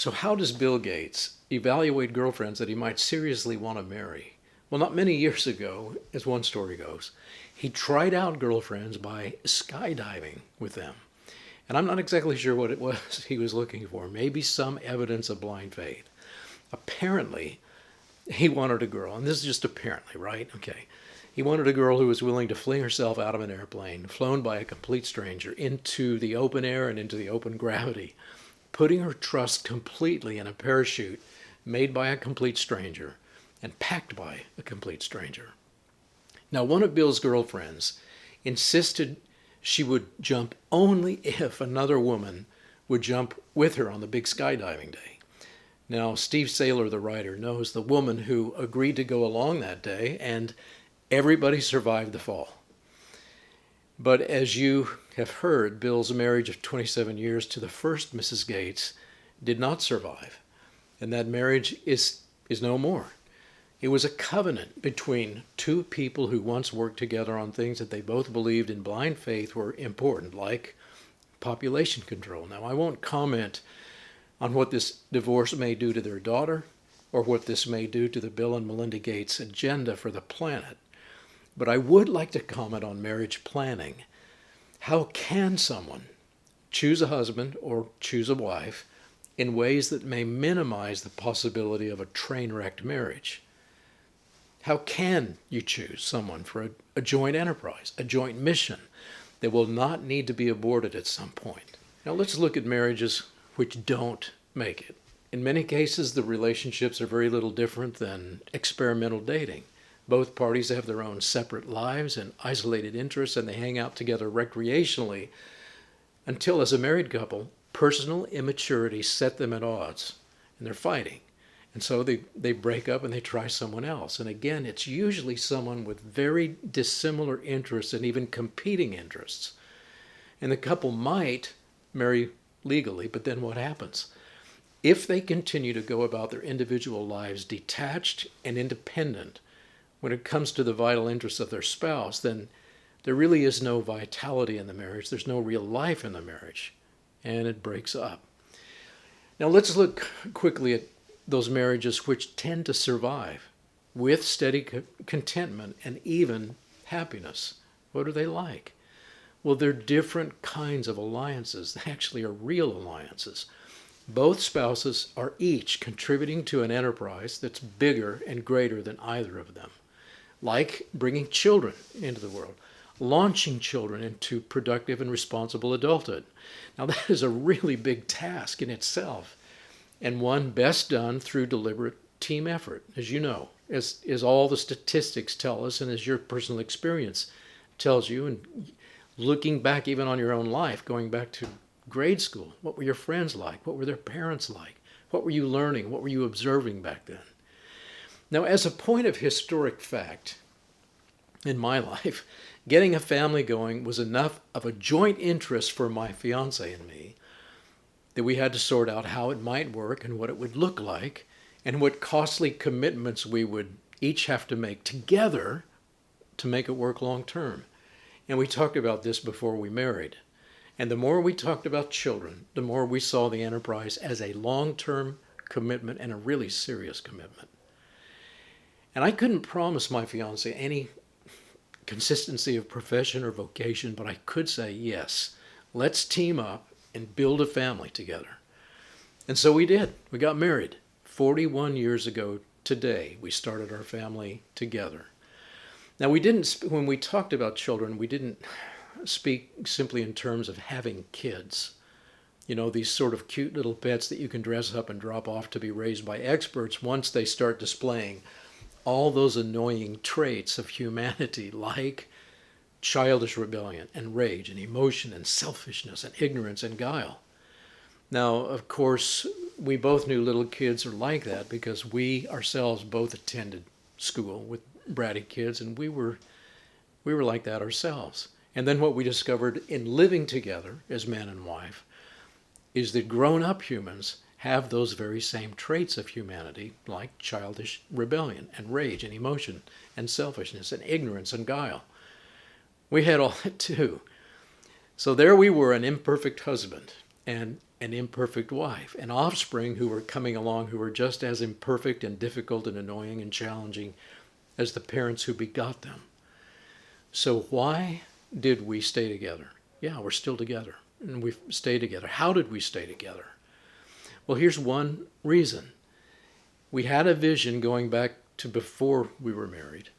So how does Bill Gates evaluate girlfriends that he might seriously want to marry? Well, not many years ago, as one story goes, he tried out girlfriends by skydiving with them. And I'm not exactly sure what it was he was looking for. Maybe some evidence of blind faith. Apparently, he wanted a girl, and this is just apparently, right? Okay. He wanted a girl who was willing to fling herself out of an airplane, flown by a complete stranger, into the open air and into the open gravity, putting her trust completely in a parachute made by a complete stranger and packed by a complete stranger. Now, one of Bill's girlfriends insisted she would jump only if another woman would jump with her on the big skydiving day. Now, Steve Saylor, the writer, knows the woman who agreed to go along that day, and everybody survived the fall. But as you have heard, Bill's marriage of 27 years to the first Mrs. Gates did not survive, and that marriage is no more. It was a covenant between two people who once worked together on things that they both believed in blind faith were important, like population control. Now, I won't comment on what this divorce may do to their daughter or what this may do to the Bill and Melinda Gates agenda for the planet. But I would like to comment on marriage planning. How can someone choose a husband or choose a wife in ways that may minimize the possibility of a train-wrecked marriage? How can you choose someone for a joint enterprise, a joint mission that will not need to be aborted at some point? Now let's look at marriages which don't make it. In many cases, the relationships are very little different than experimental dating. Both parties have their own separate lives and isolated interests, and they hang out together recreationally until, as a married couple, personal immaturity set them at odds, and they're fighting. And so they break up and they try someone else. And again, it's usually someone with very dissimilar interests and even competing interests. And the couple might marry legally, but then what happens? If they continue to go about their individual lives detached and independent when it comes to the vital interests of their spouse, then there really is no vitality in the marriage. There's no real life in the marriage, and it breaks up. Now let's look quickly at those marriages which tend to survive with steady contentment and even happiness. What are they like? Well, they're different kinds of alliances. They actually are real alliances. Both spouses are each contributing to an enterprise that's bigger and greater than either of them, like bringing children into the world, launching children into productive and responsible adulthood. Now, that is a really big task in itself, and one best done through deliberate team effort, as you know, as all the statistics tell us, and as your personal experience tells you, and looking back even on your own life, going back to grade school, what were your friends like? What were their parents like? What were you learning? What were you observing back then? Now, as a point of historic fact, in my life, getting a family going was enough of a joint interest for my fiance and me that we had to sort out how it might work and what it would look like and what costly commitments we would each have to make together to make it work long term. And we talked about this before we married. And the more we talked about children, the more we saw the enterprise as a long-term commitment and a really serious commitment. And I couldn't promise my fiance any consistency of profession or vocation, but I could say, yes, let's team up and build a family together. And so we did. We got married. 41 years ago today, we started our family together. Now, when we talked about children, we didn't speak simply in terms of having kids. You know, these sort of cute little pets that you can dress up and drop off to be raised by experts once they start displaying all those annoying traits of humanity, like childish rebellion and rage and emotion and selfishness and ignorance and guile. Now, of course, we both knew little kids are like that because we ourselves both attended school with bratty kids, and we were like that ourselves. And then what we discovered in living together as man and wife is that grown-up humans have those very same traits of humanity, like childish rebellion and rage and emotion and selfishness and ignorance and guile. We had all that too. So there we were, an imperfect husband, and an imperfect wife, and offspring who were coming along who were just as imperfect and difficult and annoying and challenging as the parents who begot them. So why did we stay together? Yeah, we're still together, and we've stayed together. How did we stay together? Well, here's one reason. We had a vision going back to before we were married,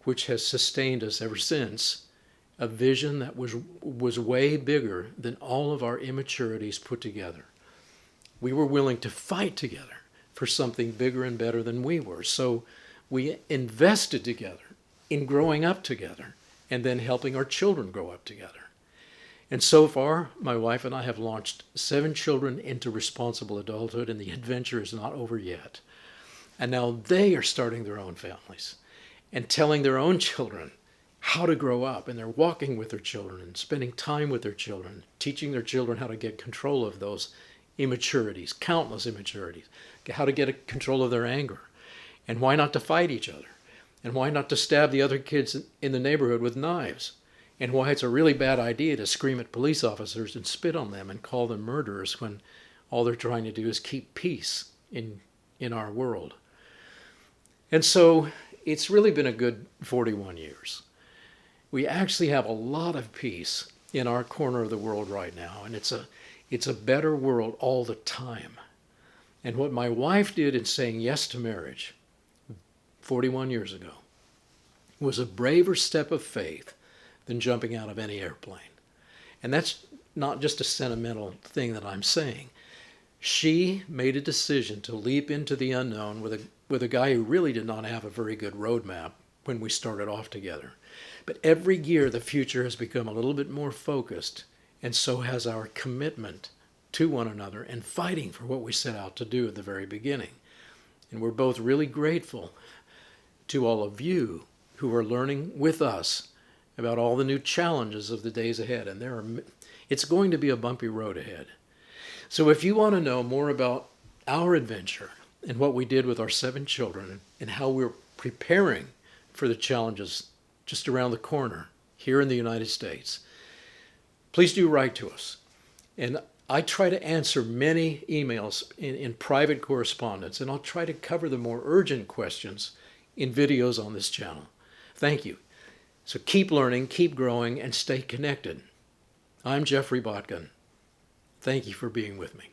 which has sustained us ever since, a vision that was way bigger than all of our immaturities put together. We were willing to fight together for something bigger and better than we were. So we invested together in growing up together and then helping our children grow up together. And so far, my wife and I have launched 7 children into responsible adulthood, and the adventure is not over yet. And now they are starting their own families and telling their own children how to grow up, and they're walking with their children and spending time with their children, teaching their children how to get control of those immaturities, countless immaturities, how to get control of their anger, and why not to fight each other, and why not to stab the other kids in the neighborhood with knives, and why it's a really bad idea to scream at police officers and spit on them and call them murderers when all they're trying to do is keep peace in our world. And so it's really been a good 41 years. We actually have a lot of peace in our corner of the world right now, and it's a better world all the time. And what my wife did in saying yes to marriage 41 years ago was a braver step of faith than jumping out of any airplane. And that's not just a sentimental thing that I'm saying. She made a decision to leap into the unknown with a guy who really did not have a very good roadmap when we started off together. But every year the future has become a little bit more focused, and so has our commitment to one another and fighting for what we set out to do at the very beginning. And we're both really grateful to all of you who are learning with us about all the new challenges of the days ahead. And it's going to be a bumpy road ahead. So if you want to know more about our adventure and what we did with our 7 children and how we're preparing for the challenges just around the corner here in the United States, please do write to us. And I try to answer many emails in private correspondence, and I'll try to cover the more urgent questions in videos on this channel. Thank you. So keep learning, keep growing, and stay connected. I'm Geoffrey Botkin. Thank you for being with me.